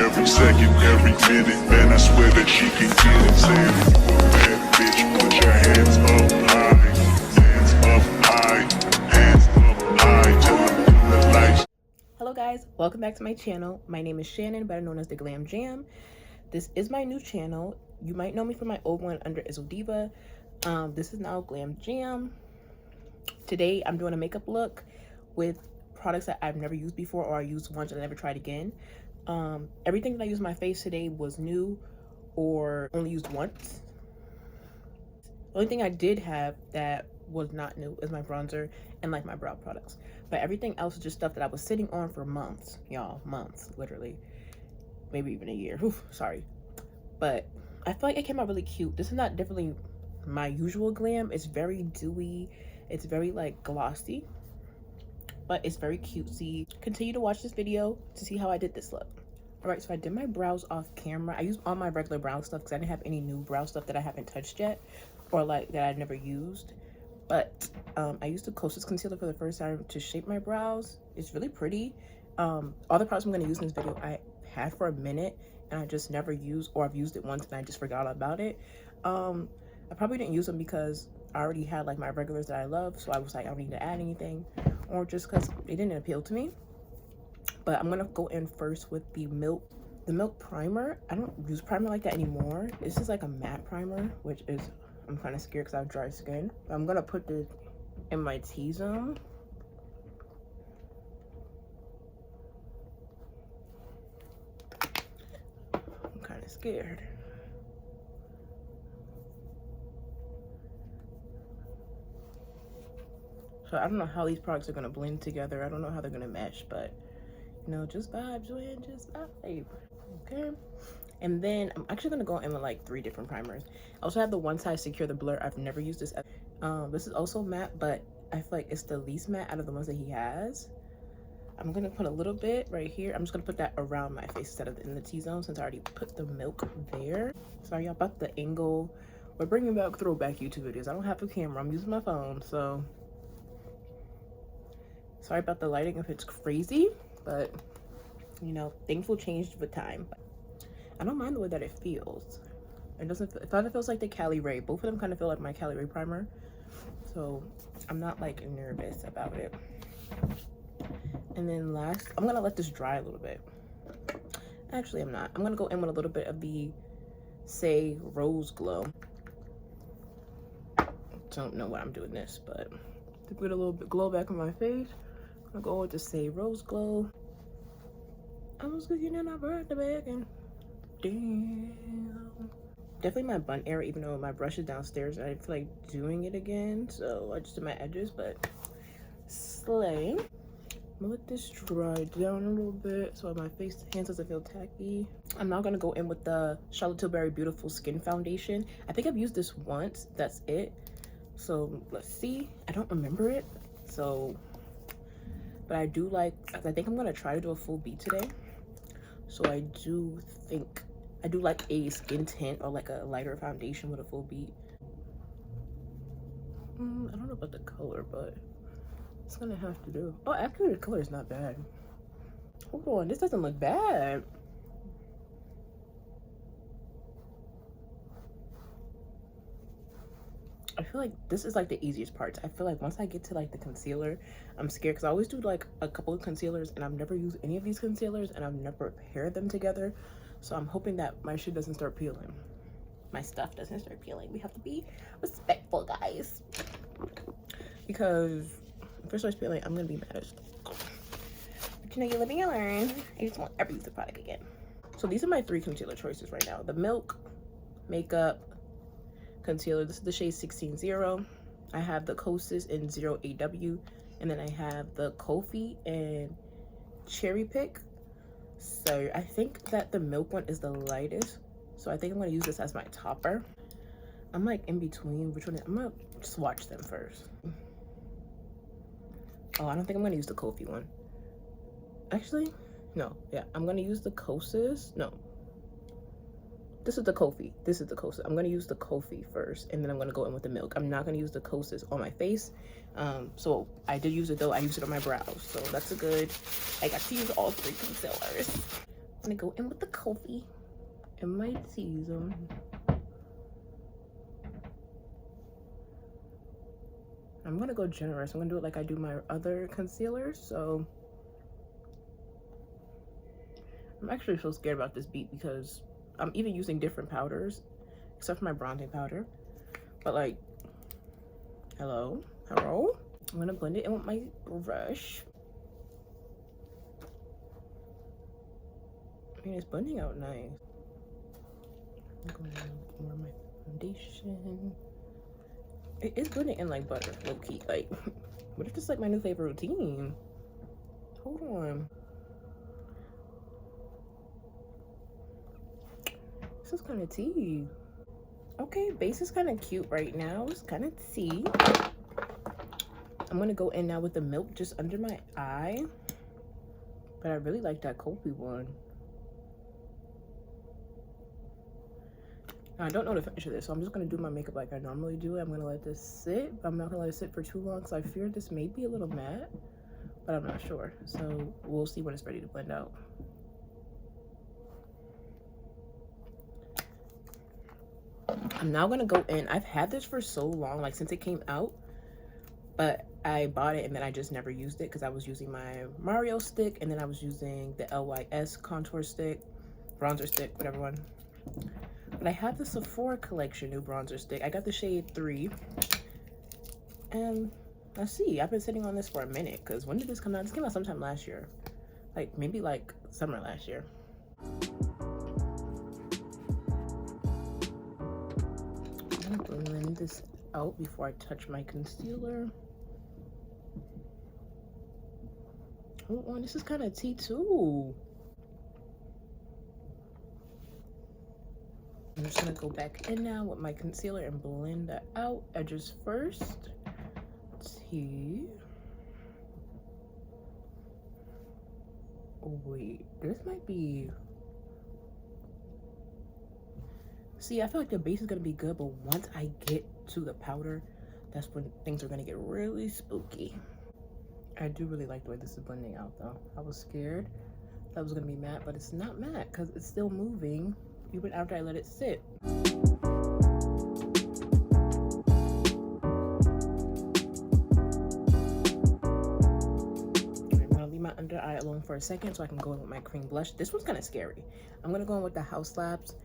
every second, every minute. Man, I swear that she can get it. Saying you a bad bitch, put your hands up high, hands up high, hands up high till the lights. Hello guys, welcome back to my channel. My name is Shannon, better known as The Glam Jam. This is my new channel. You might know me from my old one under Izzle Diva. This is now Glam Jam. Today I'm doing a makeup look with products that I've never used before, or I used once and I never tried again. Everything that I used on my face today was new or only used once. The only thing I did have that was not new is my bronzer and like my brow products, but everything else is just stuff that I was sitting on for months, y'all. Months, literally, maybe even a year. Oof, sorry, but I feel like it came out really cute. This is not definitely my usual glam. It's very dewy, it's very like glossy, but it's very cutesy. Continue to watch this video to see how I did this look. All right, so I did my brows off camera. I used all my regular brow stuff because I didn't have any new brow stuff that I haven't touched yet, or like that I'd never used. But I used the Kosas concealer for the first time to shape my brows. It's really pretty. All the products I'm going to use in this video I had for a minute and I just never used, or I've used it once and I just forgot about it. I probably didn't use them because I already had like my regulars that I love, so I was like, I don't need to add anything, or just because they didn't appeal to me. But I'm gonna go in first with the Milk primer. I don't use primer like that anymore. This is like a matte primer, which is, I'm kind of scared because I have dry skin. I'm gonna put this in my T-zone. I'm kind of scared. So I don't know how these products are gonna blend together. I don't know how they're gonna mesh, but you know, just vibes, man, just vibe. Okay. And then I'm actually gonna go in with like 3 different primers. I also have the One Size Secure the Blur. I've never used this. This is also matte, but I feel like it's the least matte out of the ones that he has. I'm gonna put a little bit right here. I'm just gonna put that around my face instead of in the T-zone, since I already put the Milk there. Sorry y'all about the angle. We're bringing back throwback YouTube videos. I don't have a camera, I'm using my phone, so sorry about the lighting if it's crazy, but you know, things will change with time. I don't mind the way that it feels. It doesn't, it kind of feels like the Cali Ray. Both of them kind of feel like my Cali Ray primer, so I'm not like nervous about it. And then last, I'm gonna let this dry a little bit. Actually, I'm not. I'm gonna go in with a little bit of the Saie Rose Glow. Don't know why I'm doing this, but to put a little bit glow back on my face, I'm gonna go with the Saie Rose Glow. I was looking in my birthday bag and damn. Definitely my bun area, even though my brush is downstairs and I feel like doing it again, so I just did my edges, but slay. I'm gonna let this dry down a little bit so my hands doesn't feel tacky. I'm now gonna go in with the Charlotte Tilbury Beautiful Skin Foundation. I think I've used this once, that's it. So let's see, I don't remember it, so, but I do like, I think I'm gonna try to do a full beat today. So I do like a skin tint or like a lighter foundation with a full beat. I don't know about the color, but it's gonna have to do. Oh, actually the color is not bad. Hold on, this doesn't look bad. I feel like this is like the easiest part. I feel like once I get to like the concealer, I'm scared because I always do like a couple of concealers and I've never used any of these concealers and I've never paired them together. So I'm hoping that my shit doesn't start peeling. My stuff doesn't start peeling. We have to be respectful, guys. Because if it starts peeling, I'm gonna be mad as fuck. But you know, you live and you learn. I just won't ever use the product again. So these are my 3 concealer choices right now. The Milk Makeup concealer, this is the shade 160. I have the Kosas in 08W, and then I have the Kofi in Cherry Pick. So I think that the Milk one is the lightest, so I think I'm going to use this as my topper. I'm like in between which one. I'm gonna swatch them first. Oh, I don't think I'm going to use the Kofi one. Actually, no, yeah, I'm going to use the Kosas. No, this is the Kofi. This is the Kosas. I'm going to use the Kofi first, and then I'm going to go in with the Milk. I'm not going to use the Kosas on my face. So I did use it though. I used it on my brows. So that's a good, I got to use all 3 concealers. gonna go in with the coffee and my T-zone. I'm gonna go generous. I'm gonna do it like I do my other concealers. So I'm actually so scared about this beat because I'm even using different powders except for my bronzing powder. But like, hello. I'm gonna blend it in with my brush. I mean, it's blending out nice. I'm going to do more of my foundation. It is blending in like butter, low key. Like, what if this is like my new favorite routine? Hold on. This is kind of tea. Okay, base is kind of cute right now. It's kind of tea. I'm gonna go in now with the milk just under my eye. But I really like that Kopi one. Now, I don't know the finish of this, so I'm just gonna do my makeup like I normally do. I'm gonna let this sit, but I'm not gonna let it sit for too long because I fear this may be a little matte, but I'm not sure. So we'll see when it's ready to blend out. I'm now gonna go in. I've had this for so long, like since it came out, but I bought it and then I just never used it because I was using my Mario stick and then I was using the LYS contour stick, bronzer stick, whatever one. But I have the Sephora collection new bronzer stick. I got the shade 3. And let's see, I've been sitting on this for a minute because when did this come out? This came out sometime last year. Like maybe like summer last year. I'm gonna blend this out before I touch my concealer. Hold on, this is kind of tea too. I'm just gonna go back in now with my concealer and blend that out. Edges first. Tea. Oh wait, this might be. See, I feel like the base is gonna be good, but once I get to the powder, that's when things are gonna get really spooky. I do really like the way this is blending out though. I was scared that was gonna be matte, but it's not matte because it's still moving even after I let it sit. I'm gonna leave my under eye alone for a second so I can go in with my cream blush. This one's kind of scary. I'm gonna go in with the Haus Labs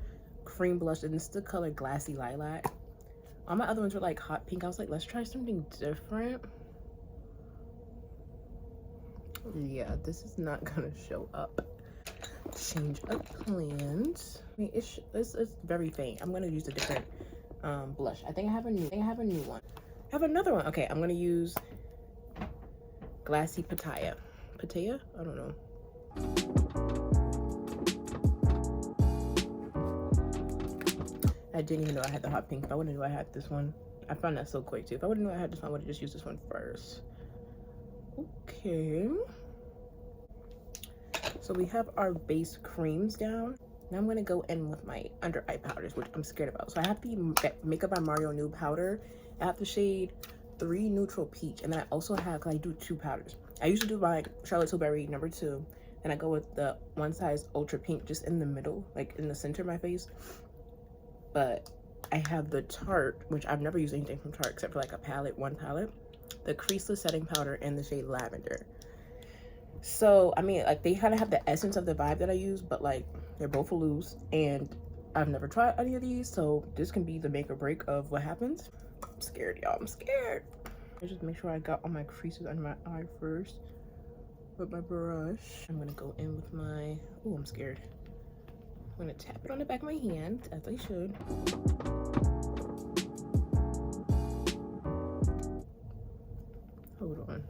cream blush, and it's the color Glassy Lilac. All my other ones were like hot pink. I was like, let's try something different. Yeah, this is not gonna show up. Change of plans. I mean, it's very faint. I'm gonna use a different blush. I think I have a new one. I have another one. Okay, I'm gonna use Glassy Pattaya. Pattaya? I don't know. I didn't even know I had the hot pink. If I wouldn't know I had this one. I found that so quick too. If I wouldn't know I had this one, I would have just used this one first. Okay. So we have our base creams down. Now I'm gonna go in with my under eye powders, which I'm scared about. So I have the Makeup by Mario Nude powder. I have the shade 3 Neutral Peach, and then I also have, cause I do 2 powders. I usually do my Charlotte Tilbury number 2, and I go with the One Size Ultra Pink just in the middle, like in the center of my face. But I have the Tarte, which I've never used anything from Tarte except for like a palette, one palette, the Creaseless Setting Powder and the shade Lavender. So I mean, like, they kind of have the essence of the vibe that I use, but like they're both loose, and I've never tried any of these, so this can be the make or break of what happens. I'm scared, y'all. I'm scared. I just make sure I got all my creases under my eye first with my brush. I'm gonna go in with my, oh, I'm scared. I'm gonna tap it on the back of my hand, as I should. Hold on.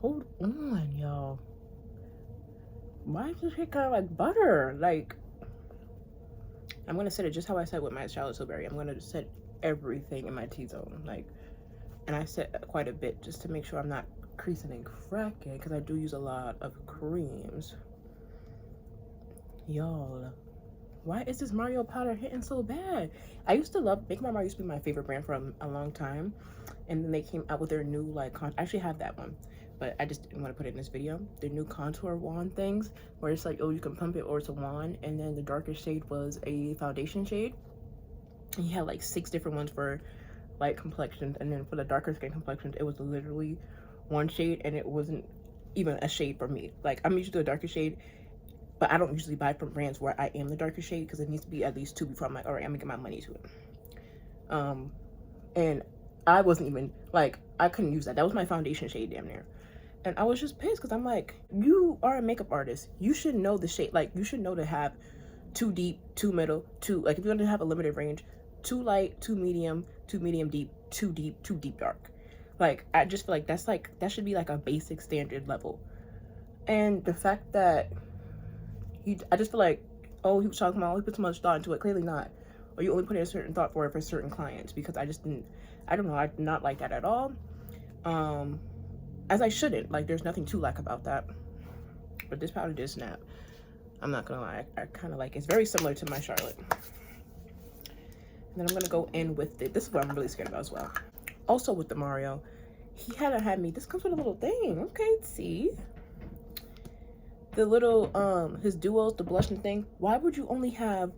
Hold on, y'all. Why is this shit kind of like butter? Like, I'm gonna set it just how I said with my Charlotte Tilbury. I'm gonna set everything in my T-zone, like, and I set quite a bit just to make sure I'm not creasing and cracking, because I do use a lot of creams. Y'all, why is this Mario powder hitting so bad? I used to love Makeup by Mario. Used to be my favorite brand for a long time, And then they came out with their new like I actually have that one, but I just didn't want to put it in this video. Their new contour wand things, where it's like, oh, you can pump it or it's a wand, and then the darkest shade was a foundation shade. And you had like 6 different ones for light complexions, and then for the darker skin complexions, it was literally one shade, and it wasn't even a shade for me. Like, I'm used to a darker shade, but I don't usually buy from brands where I am the darkest shade, because it needs to be at least 2 before I'm like, all right, I'm gonna get my money to it. And I wasn't even like, I couldn't use that. That was my foundation shade damn near. And I was just pissed because I'm like, you are a makeup artist. You should know the shade. Like, you should know to have 2 deep, 2 middle, 2, like if you're gonna have a limited range, 2 light, 2 medium deep, 2 deep, 2 deep dark. Like, I just feel like that's like, that should be like a basic standard level. And the fact that I just feel like, oh, he was talking about, oh, he put so much thought into it. Clearly not. Or you only put in a certain thought for it for certain clients, because I just didn't, I don't know, I did not like that at all. As I shouldn't. Like, there's nothing to like about that. But this powder did snap. I'm not gonna lie, I kind of like it. It's very similar to my Charlotte. And then I'm gonna go in with it. This is what I'm really scared about as well. Also with the Mario, he had me, this comes with a little thing. Okay, see? The little, his duos, the blushing thing. Why would you only have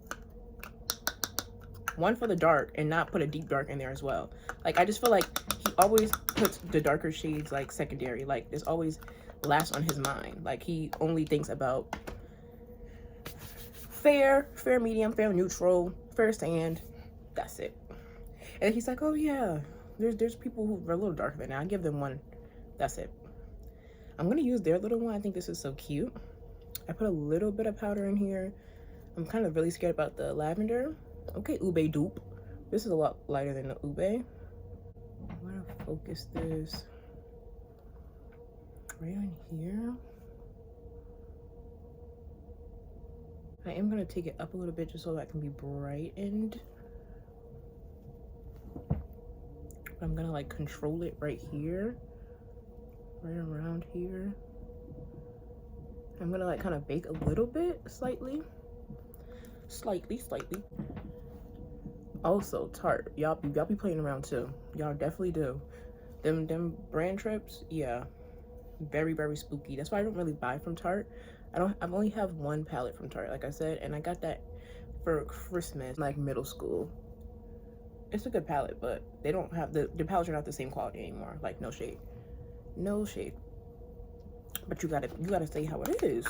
one for the dark and not put a deep dark in there as well? Like, I just feel like he always puts the darker shades like secondary. Like, it's always last on his mind. Like, he only thinks about fair medium, fair neutral, fair sand. That's it. And he's like, oh yeah, there's people who are a little darker than that. I give them one. That's it. I'm gonna use their little one. I think this is so cute. I put a little bit of powder in here. I'm kind of really scared about the lavender. Okay, Ube dupe. This is a lot lighter than the Ube. I'm gonna focus this right on here. I am gonna take it up a little bit just so that it can be brightened. But I'm gonna like control it right here, right around here. I'm gonna like kind of bake a little bit, slightly. Also, Tarte, y'all be playing around too. Y'all definitely do. Them brand trips, yeah, very spooky. That's why I don't really buy from Tarte. I've only have one palette from Tarte, like I said, and I got that for Christmas, like middle school. It's a good palette, but they don't have the palettes are not the same quality anymore. Like, no shade, but you gotta say how it is.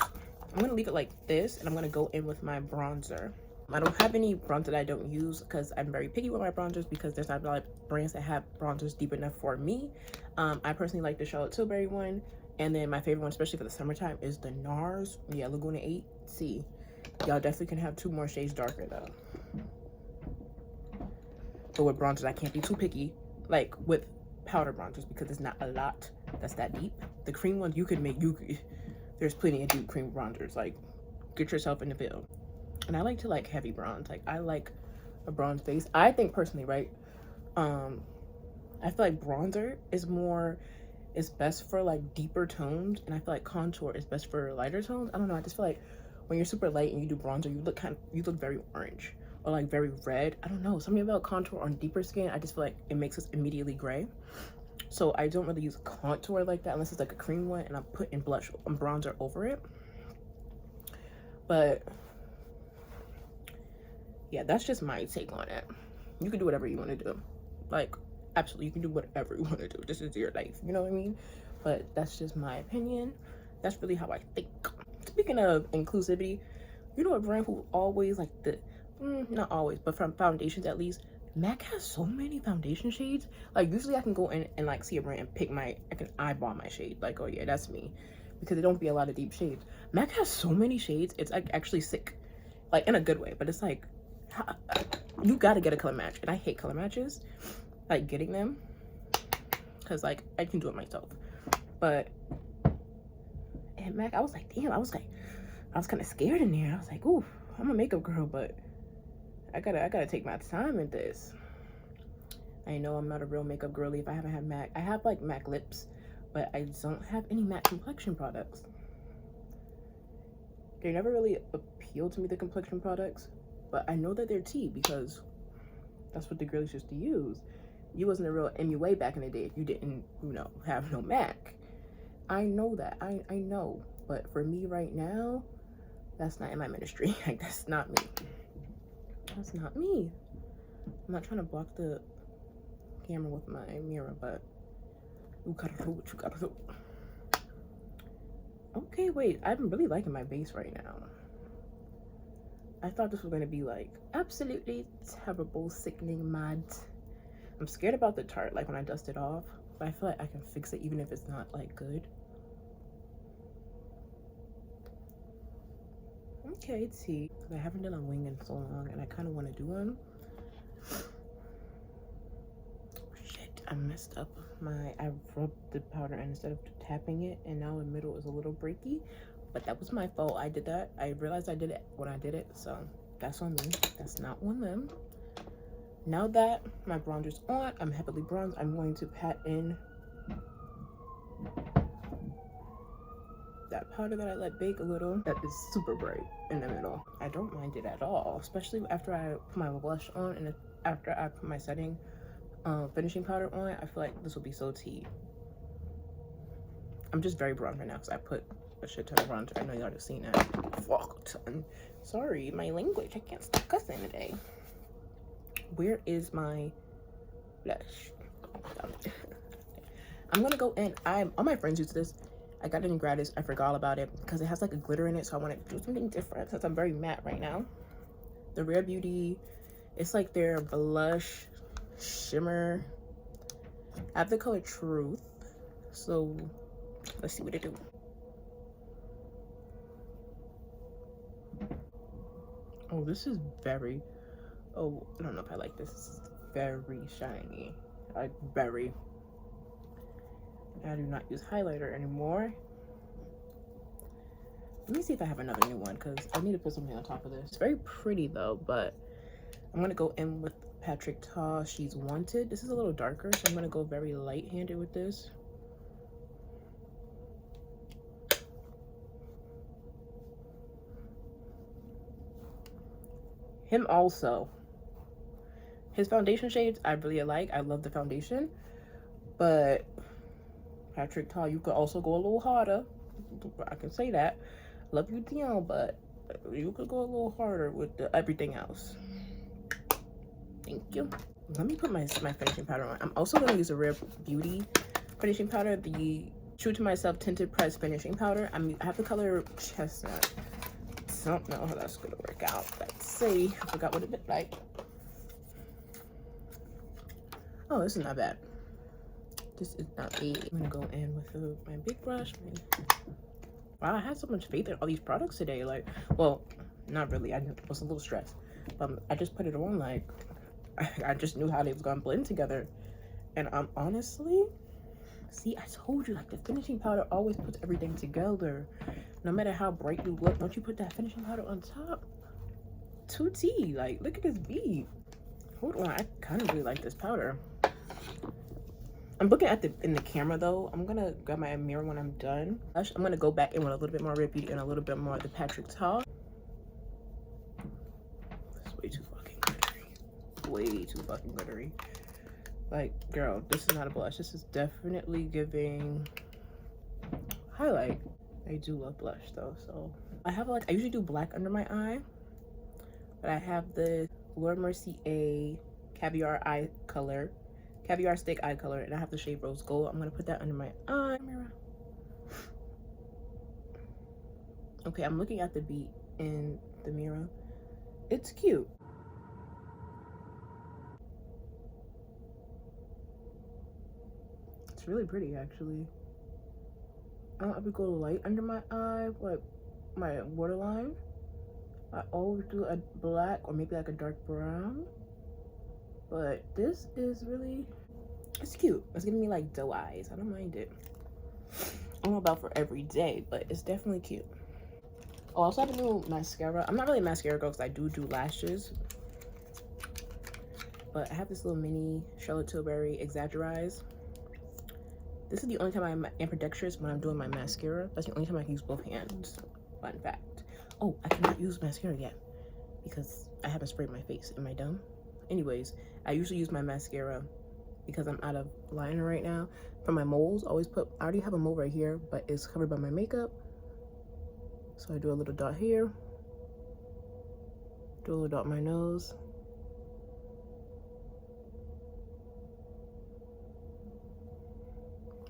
I'm gonna leave it like this, and I'm gonna go in with my bronzer. I don't have any bronzer that I don't use because I'm very picky with my bronzers, because there's not a lot of brands that have bronzers deep enough for me. I personally like the Charlotte Tilbury one, and then my favorite one, especially for the summertime, is the NARS. Yeah, Laguna 8C. Y'all definitely can have 2 more shades darker though. But with bronzers, I can't be too picky, like with powder bronzers, because there's not a lot that's that deep. The cream ones, there's plenty of deep cream bronzers. Like, get yourself in the field. And I like to like heavy bronze. Like, I like a bronze face. I think personally, right? I feel like bronzer is best for like deeper tones, and I feel like contour is best for lighter tones. I don't know. I just feel like when you're super light and you do bronzer, you look very orange or like very red. I don't know. Something about contour on deeper skin, I just feel like it makes us immediately gray. So I don't really use contour like that unless it's like a cream one and I'm putting bronzer over it. But yeah, that's just my take on it. You can do whatever you want to do. Like, absolutely, you can do whatever you want to do. This is your life, you know what I mean? But that's just my opinion. That's really how I think. Speaking of inclusivity, you know a brand who always like not always, but from foundations at least, MAC has so many foundation shades. Like, usually I can go in and like see a brand and pick I can eyeball my shade. Like, oh yeah, that's me. Because there don't be a lot of deep shades. MAC has so many shades, it's like actually sick. Like, in a good way, but it's like, you gotta get a color match. And I hate color matches, like getting them, because like I can do it myself. But at MAC, I was like, damn, I was kind of scared in there. I was like, ooh, I'm a makeup girl, but I gotta take my time with this. I know I'm not a real makeup girly if I haven't had MAC. I have like MAC lips, but I don't have any MAC complexion products. They never really appealed to me, the complexion products, but I know that they're tea because that's what the girls used to use. You wasn't a real MUA back in the day if you didn't, you know, have no Mac. I know that. I know. But for me right now, that's not in my ministry. Like, that's not me. That's not me. I'm not trying to block the camera with my mirror, but you gotta do what you gotta do. Okay, wait. I'm really liking my base right now. I thought this was gonna be like absolutely terrible, sickening, mad. I'm scared about the Tarte, like when I dust it off, but I feel like I can fix it even if it's not like good. Okay, T. I haven't done a wing in so long, and I kind of want to do one. Shit, I messed up I rubbed the powder in instead of tapping it, and now the middle is a little breaky. But that was my fault. I did that. I realized I did it when I did it, so that's on me. That's not on them. Now that my bronzer's on, I'm heavily bronzed. I'm going to pat in that powder that I let bake a little. That is super bright in the middle. I don't mind it at all, especially after I put my blush on and after I put my setting finishing powder on. I feel like this will be so tea. I'm just very bronzed right now because I put a shit ton of bronzer. I know y'all have seen that. Fuck ton. Sorry, my language. I can't stop cussing today. Where is my blush? I'm gonna go in. All my friends use this. I got it in gratis. I forgot about it because it has like a glitter in it, so I want to do something different since I'm very matte right now. The Rare Beauty, it's like their blush shimmer. I have the color Truth, so let's see what it do. Oh, this is very, oh, I don't know if I like this. This is very shiny. I do not use highlighter anymore. Let me see if I have another new one because I need to put something on top of this. It's very pretty though, but I'm gonna go in with Patrick Ta She's Wanted. This is a little darker, so I'm gonna go very light-handed with this. Him also. His foundation shades I really like. I love the foundation, but Patrick Ta, you could also go a little harder. I can say that. Love you, Dion, but you could go a little harder with everything else. Thank you. Let me put my finishing powder on. I'm also going to use a Rare Beauty finishing powder, the True to Myself Tinted Press finishing powder. I have the color Chestnut. Don't know how that's going to work out. Let's see. I forgot what it looked like. Oh, this is not bad. This is not bad. I'm going to go in with my big brush. Wow, I had so much faith in all these products today. Like, well, not really. I was a little stressed. I just put it on like, I just knew how they was gonna blend together. And honestly, see, I told you, like, the finishing powder always puts everything together. No matter how bright you look, once you put that finishing powder on top, 2T. Like, look at this bead. Hold on, I kind of really like this powder. I'm looking at in the camera though. I'm gonna grab my mirror when I'm done. I'm gonna go back in with a little bit more Rare Beauty and a little bit more of the Patrick Ta. It's way too fucking glittery. Way too fucking glittery. Like, girl, this is not a blush. This is definitely giving highlight. I do love blush though, so I have like, I usually do black under my eye, but I have the Laura Mercier Caviar Eye Color. Caviar Stick Eye Color, and I have the shade Rose Gold. I'm gonna put that under my eye mirror. Okay, I'm looking at the beat in the mirror. It's cute. It's really pretty, actually. I don't ever go light under my eye, like my waterline. I always do a black or maybe like a dark brown. But this is really, it's cute. It's giving me like doe eyes. I don't mind it. I don't know about for every day, but it's definitely cute. Oh, I also have a new mascara. I'm not really a mascara girl because I do lashes. But I have this little mini Charlotte Tilbury Exaggerize. This is the only time I'm ambidextrous when I'm doing my mascara. That's the only time I can use both hands. Fun fact. Oh, I cannot use mascara yet because I haven't sprayed my face. Am I dumb? Anyways, I usually use my mascara because I'm out of liner right now. For my moles, I already have a mole right here, but it's covered by my makeup. So I do a little dot here, do a little dot on my nose.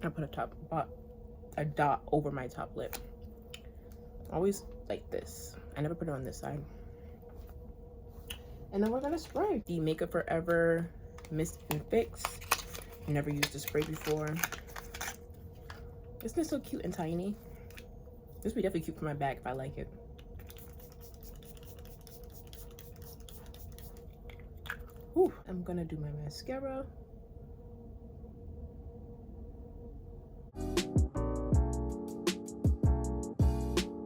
I put a dot over my top lip. Always like this. I never put it on this side. And then we're gonna spray the Makeup Forever Mist and Fix. Never used the spray before. Isn't it so cute and tiny? This would be definitely cute for my bag if I like it. Whew. I'm gonna do my mascara.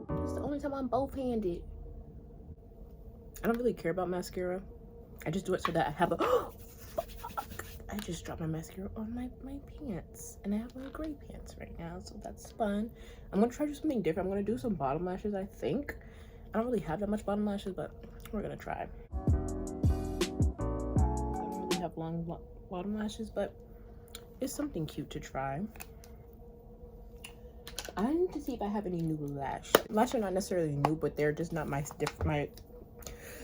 This is the only time I'm both-handed. I don't really care about mascara. I just do it so that I have a I just dropped my mascara on my pants, and I have my gray pants right now, so that's fun. I'm gonna try to do something different. I'm gonna do some bottom lashes, I think. I don't really have that much bottom lashes, but we're gonna try. I don't really have long bottom lashes, but it's something cute to try. I need to see if I have any new lashes. Lashes are not necessarily new, but they're just not my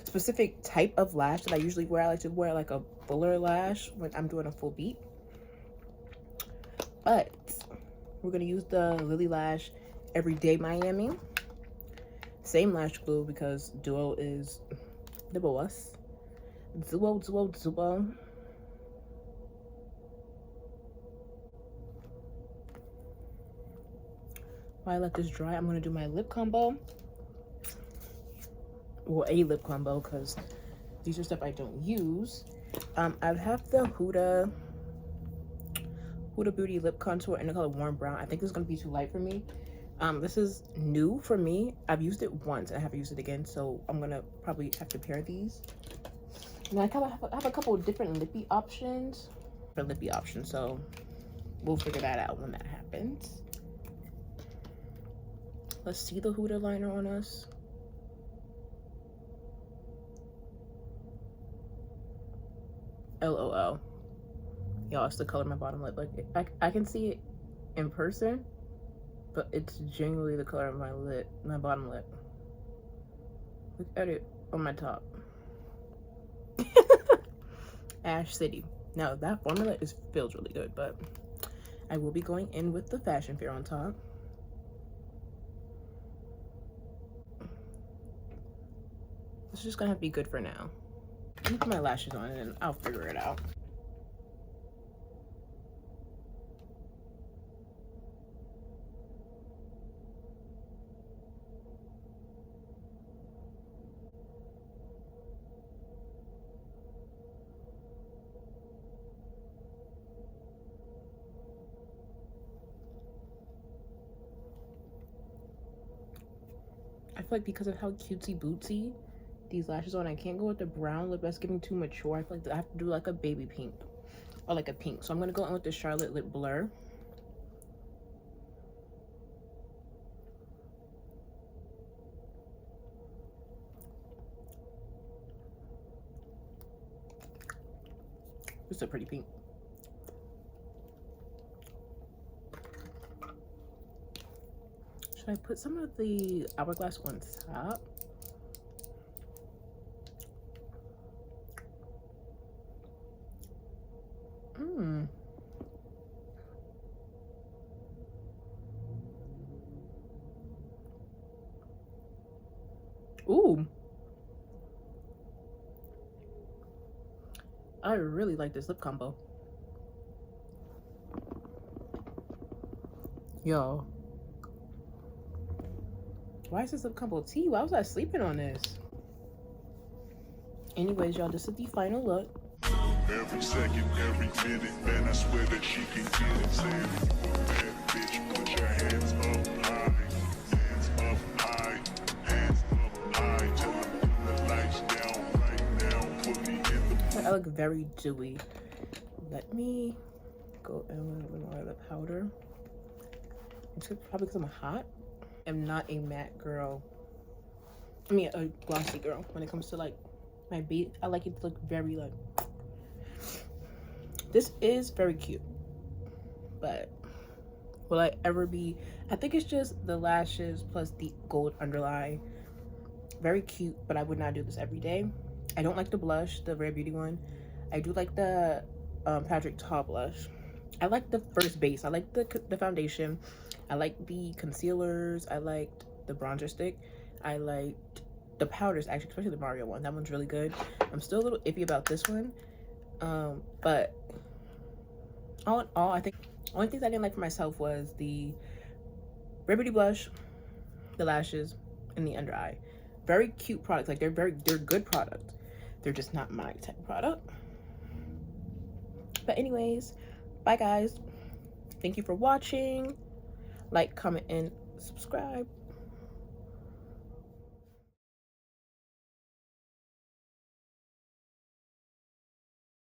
specific type of lash that I usually wear. I like to wear like a fuller lash when I'm doing a full beat. But we're gonna use the Lily Lash Everyday Miami. Same lash glue because Duo is the boss. Duo. While I let this dry, I'm gonna do my lip combo. Well, a lip combo, because these are stuff I don't use. I have the Huda Beauty lip contour in the color Warm Brown. I think this is going to be too light for me. This is new for me. I've used it once and I haven't used it again, so I'm going to probably have to pair these. Now I have a couple of different lippy options. So we'll figure that out when that happens. Let's see the Huda liner on us. LOL. Y'all, it's the color of my bottom lip. Like, I can see it in person, but it's genuinely the color of my bottom lip. Look at it on my top. Ash City. Now, that formula feels really good, but I will be going in with the Fashion Fair on top. This is just gonna have to be good for now. Let me put my lashes on and I'll figure it out. I feel like because of how cutesy bootsy these lashes on, I can't go with the brown lip. That's giving too mature. I feel like I have to do like a baby pink or like a pink. So I'm gonna go in with the Charlotte Lip Blur. It's a pretty pink. Should I put some of the Hourglass on top? Ooh. I really like this lip combo. Yo. Why is this lip combo tea? Why was I sleeping on this? Anyways, y'all, this is the final look. Every second, every minute, man, I swear that she can get it. Say if you a bad bitch, put your hands up high. Hands up high. Hands up high. Till I put the lights down right now. Put me in the... I look very dewy. Let me go in with a little more of the powder. It's probably because I'm hot. I'm not a matte girl. I mean, a glossy girl when it comes to like my beat. I like it to look very like This is very cute, but will I ever be? I think it's just the lashes plus the gold underline. Very cute, but I would not do this every day. I don't like the blush, the Rare Beauty one. I do like the Patrick Ta blush. I like the first base. I like the foundation. I like the concealers. I liked the bronzer stick. I liked the powders, actually, especially the Mario one. That one's really good. I'm still a little iffy about this one. But all in all, I think the only things I didn't like for myself was the Rare Beauty blush, the lashes, and the under eye. Very cute products. Like they're good products. They're just not my type of product. But anyways, bye guys. Thank you for watching. Like, comment, and subscribe.